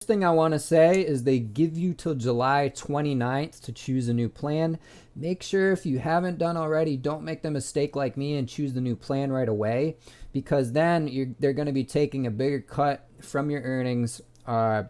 Thing I want to say is they give you till July 29th to choose a new plan. Make sure if you haven't done already, don't make the mistake like me and choose the new plan right away, because then they're going to be taking a bigger cut from your earnings right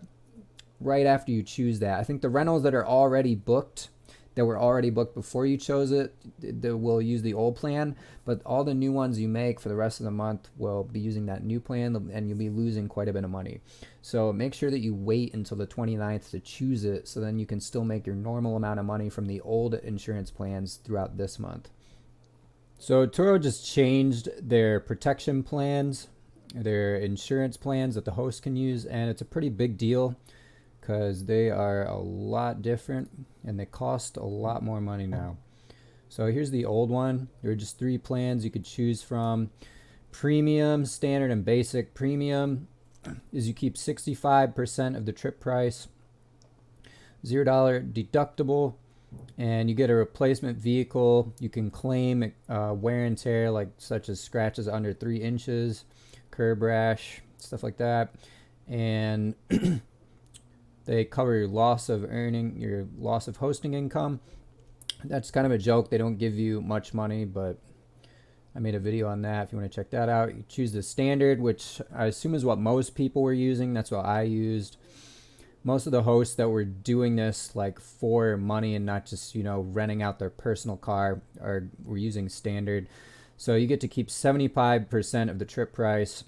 after you choose that. I think the rentals that are already booked, that were already booked before you chose it, they will use the old plan, but all the new ones you make for the rest of the month will be using that new plan, and you'll be losing quite a bit of money. So make sure that you wait until the 29th to choose it, so then you can still make your normal amount of money from the old insurance plans throughout this month. So Turo just changed their protection plans, their insurance plans that the host can use, and it's a pretty big deal because they are a lot different and they cost a lot more money now. So here's the old one. There are just 3 plans you could choose from. Premium, standard, and basic. Premium is you keep 65% of the trip price, $0 deductible, and you get a replacement vehicle. You can claim wear and tear, like such as scratches under 3 inches, curb rash, stuff like that, and they cover your loss of hosting income. That's kind of a joke. They don't give you much money, but I made a video on that if you want to check that out. You choose the standard, which I assume is what most people were using. That's what I used. Most of the hosts that were doing this like for money and not just, renting out their personal car were using standard. So you get to keep 75% of the trip price,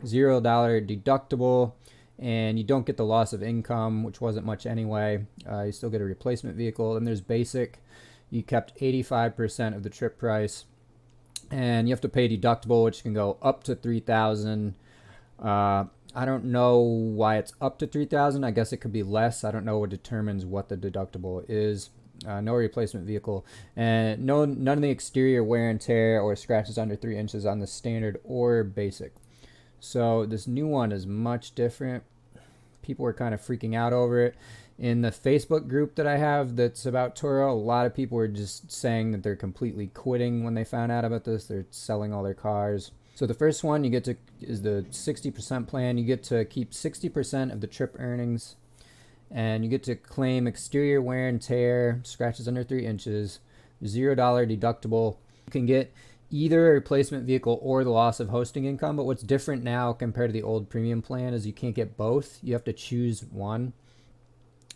$0 deductible, and you don't get the loss of income, which wasn't much anyway. You still get a replacement vehicle. Then there's basic. You kept 85% of the trip price, and you have to pay deductible, which can go up to $3,000. I don't know why it's up to $3,000. I guess it could be less. I don't know what determines what the deductible is. No replacement vehicle, and none of the exterior wear and tear or scratches under 3 inches on the standard or basic. So this new one is much different. People were kind of freaking out over it. In the Facebook group that I have that's about Turo, a lot of people were just saying that they're completely quitting when they found out about this. They're selling all their cars. So the first one is the 60% plan. You get to keep 60% of the trip earnings, and you get to claim exterior wear and tear, scratches under 3 inches, $0 deductible. You can get either a replacement vehicle or the loss of hosting income, but what's different now compared to the old premium plan is you can't get both. You have to choose one.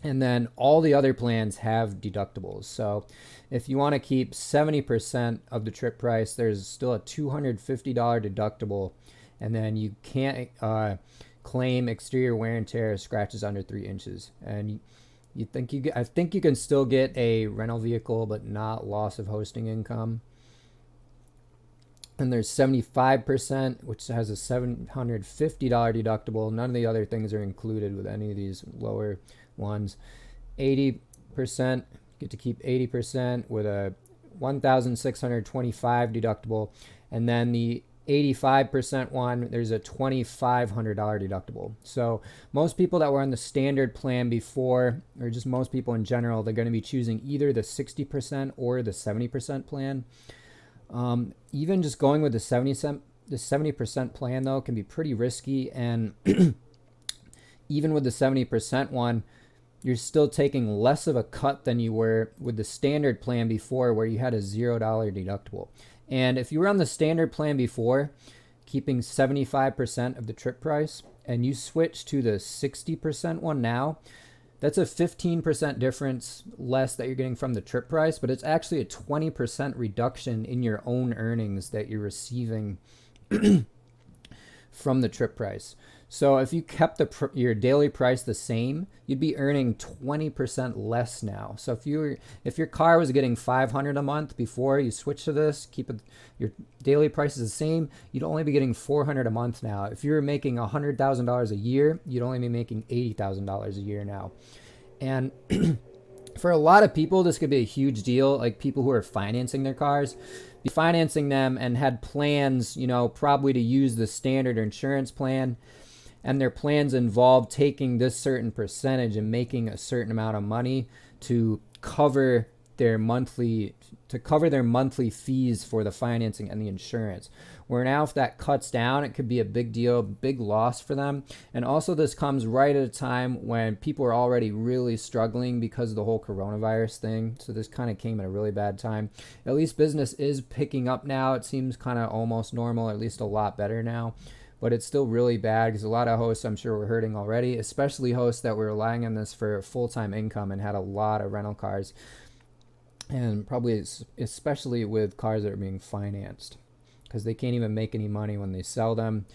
And then all the other plans have deductibles. So if you want to keep 70% of the trip price, there's still a $250 deductible, and then you can't claim exterior wear and tear, scratches under 3 inches. And I think you can still get a rental vehicle, but not loss of hosting income. And there's 75%, which has a $750 deductible. None of the other things are included with any of these lower ones. 80%, get to keep 80% with a $1,625 deductible. And then the 85% one, there's a $2,500 deductible. So most people that were on the standard plan before, or just most people in general, they're going to be choosing either the 60% or the 70% plan. Even just going with the 70% plan, though, can be pretty risky. And even with the 70% one, you're still taking less of a cut than you were with the standard plan before, where you had a $0 deductible. And if you were on the standard plan before, keeping 75% of the trip price, and you switch to the 60% one now, that's a 15% difference less that you're getting from the trip price, but it's actually a 20% reduction in your own earnings that you're receiving from the trip price. So if you kept your daily price the same, you'd be earning 20% less now. So if your car was getting $500 a month before you switch to this, your daily price is the same, you'd only be getting $400 a month now. If you were making $100,000 a year, you'd only be making $80,000 a year now. And for a lot of people, this could be a huge deal. Like people who are financing their cars, be financing them and had plans, probably to use the standard insurance plan. And their plans involve taking this certain percentage and making a certain amount of money to cover their monthly fees for the financing and the insurance. Where now if that cuts down, it could be a big deal, big loss for them. And also this comes right at a time when people are already really struggling because of the whole coronavirus thing. So this kind of came at a really bad time. At least business is picking up now. It seems kind of almost normal, at least a lot better now. But it's still really bad because a lot of hosts, I'm sure, were hurting already, especially hosts that were relying on this for full-time income and had a lot of rental cars. And probably especially with cars that are being financed, because they can't even make any money when they sell them.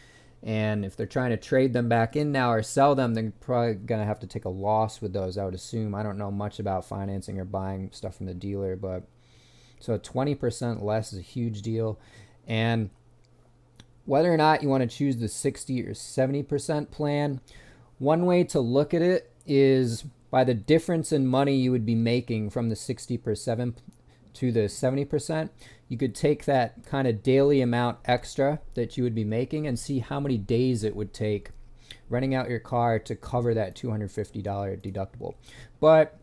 And if they're trying to trade them back in now or sell them, they're probably going to have to take a loss with those, I would assume. I don't know much about financing or buying stuff from the dealer, but so 20% less is a huge deal. And whether or not you want to choose the 60 or 70% plan, one way to look at it is by the difference in money you would be making from the 60% to the 70%. You could take that kind of daily amount extra that you would be making and see how many days it would take renting out your car to cover that $250 deductible. But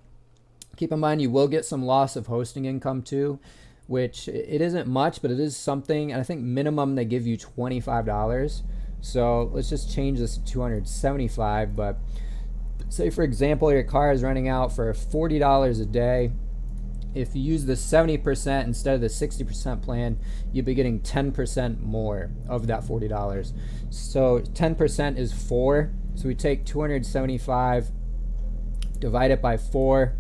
keep in mind, you will get some loss of hosting income too, which it isn't much, but it is something. And I think minimum they give you $25. So let's just change this to $275. But say, for example, your car is renting out for $40 a day. If you use the 70% instead of the 60% plan, you'd be getting 10% more of that $40. So 10% is 4. So we take 275, divide it by 4,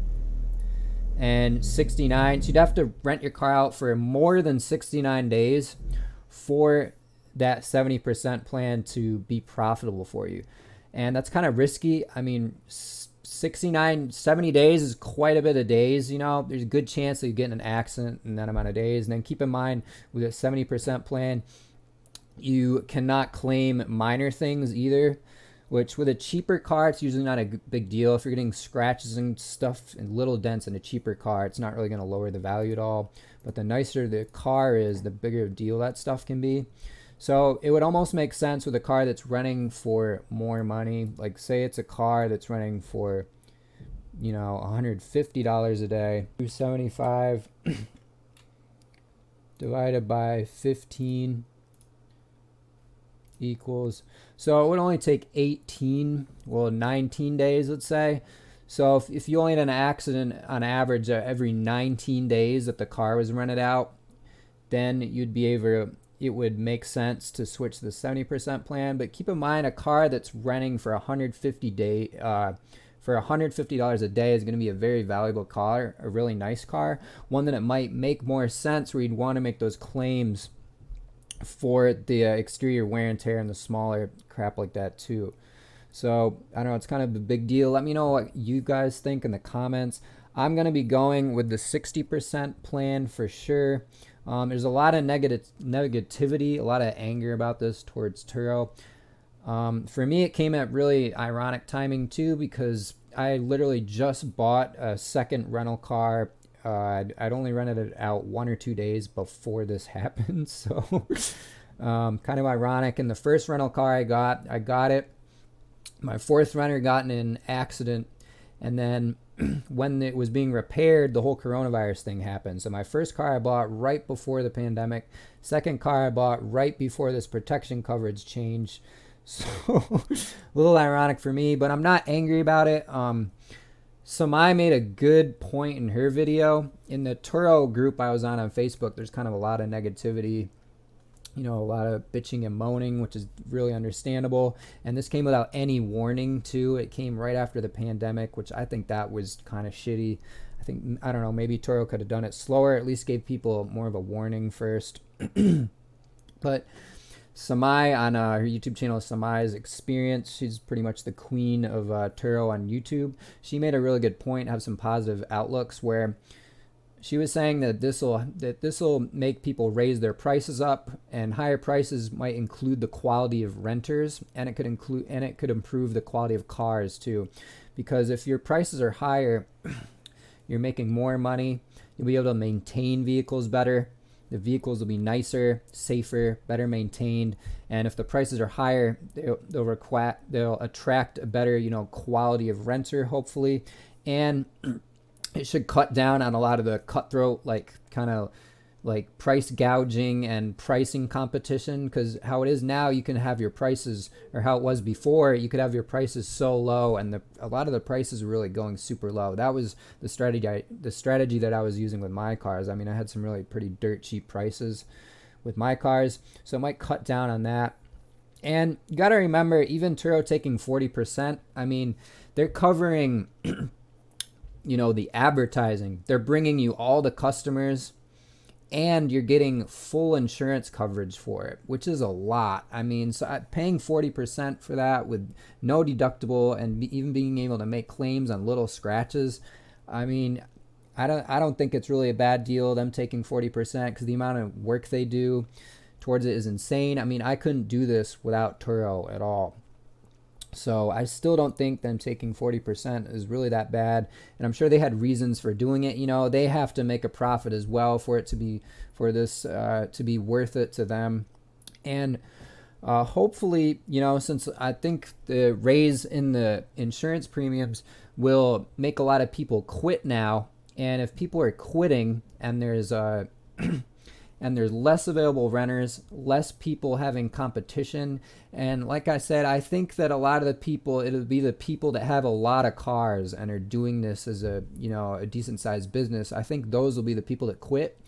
and 69. So you'd have to rent your car out for more than 69 days for that 70% plan to be profitable for you. And that's kind of risky. I mean, 70 days is quite a bit of days. You know, there's a good chance that you get in an accident in that amount of days. And then keep in mind, with a 70% plan, you cannot claim minor things either, which with a cheaper car, it's usually not a big deal. If you're getting scratches and stuff and little dents in a cheaper car, it's not really going to lower the value at all. But the nicer the car is, the bigger deal that stuff can be. So it would almost make sense with a car that's renting for more money. Like say it's a car that's renting for, you know, $150 a day. 275 divided by 15 equals. So it would only take 19 days, let's say. So if you only had an accident on average every 19 days that the car was rented out, then you'd be able to, it would make sense to switch to the 70% plan. But keep in mind, a car that's renting for $150 a day is going to be a very valuable car, a really nice car, one that it might make more sense where you'd want to make those claims for the exterior wear and tear and the smaller crap like that too. So I don't know, it's kind of a big deal. Let me know what you guys think in the comments. I'm going to be going with the 60% plan for sure. There's a lot of negativity, a lot of anger about this towards Turo. For me, it came at really ironic timing too, because I literally just bought a second rental car. I'd only rented it out 1 or 2 days before this happened. So kind of ironic. And the first rental car I got it. My fourth renter got in an accident. And then when it was being repaired, the whole coronavirus thing happened. So my first car I bought right before the pandemic. Second car I bought right before this protection coverage changed. So a little ironic for me, but I'm not angry about it. Samai made a good point in her video. In the Turo group I was on Facebook, there's kind of a lot of negativity, you know, a lot of bitching and moaning, which is really understandable. And this came without any warning too. It came right after the pandemic, which I think that was kind of shitty. I don't know, maybe Turo could have done it slower, at least gave people more of a warning first. But Samai on her YouTube channel, Samai's Experience, she's pretty much the queen of Turo on YouTube. She made a really good point, have some positive outlooks, where she was saying that this will make people raise their prices up, and higher prices might include the quality of renters, and it could improve the quality of cars too, because if your prices are higher, you're making more money. You'll be able to maintain vehicles better. The vehicles will be nicer, safer, better maintained, and if the prices are higher, they'll attract a better, you know, quality of renter, hopefully. And it should cut down on a lot of the cutthroat, like kind of like price gouging and pricing competition, because how it is now, you can have your prices, or how it was before, you could have your prices so low, and a lot of the prices were really going super low. That was the strategy that I was using with my cars. I mean, I had some really pretty dirt cheap prices with my cars, so it might cut down on that. And you got to remember, even Turo taking 40%, I mean, they're covering the advertising. They're bringing you all the customers, and you're getting full insurance coverage for it, which is a lot. I mean, so paying 40% for that with no deductible, and even being able to make claims on little scratches, I mean, I don't think it's really a bad deal, them taking 40%, because the amount of work they do towards it is insane. I mean, I couldn't do this without Turo at all. So I still don't think them taking 40% is really that bad. And I'm sure they had reasons for doing it. They have to make a profit as well for it to be, for this to be worth it to them. And hopefully, since I think the raise in the insurance premiums will make a lot of people quit now. And if people are quitting, and there's and there's less available renters, less people having competition. And like I said, I think that a lot of the people, it'll be the people that have a lot of cars and are doing this as a decent sized business. I think those will be the people that quit.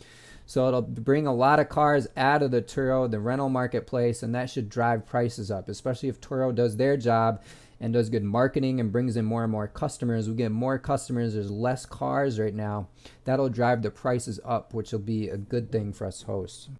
So it'll bring a lot of cars out of the rental marketplace, and that should drive prices up, especially if Turo does their job and does good marketing and brings in more and more customers. We get more customers. There's less cars right now. That'll drive the prices up, which will be a good thing for us hosts.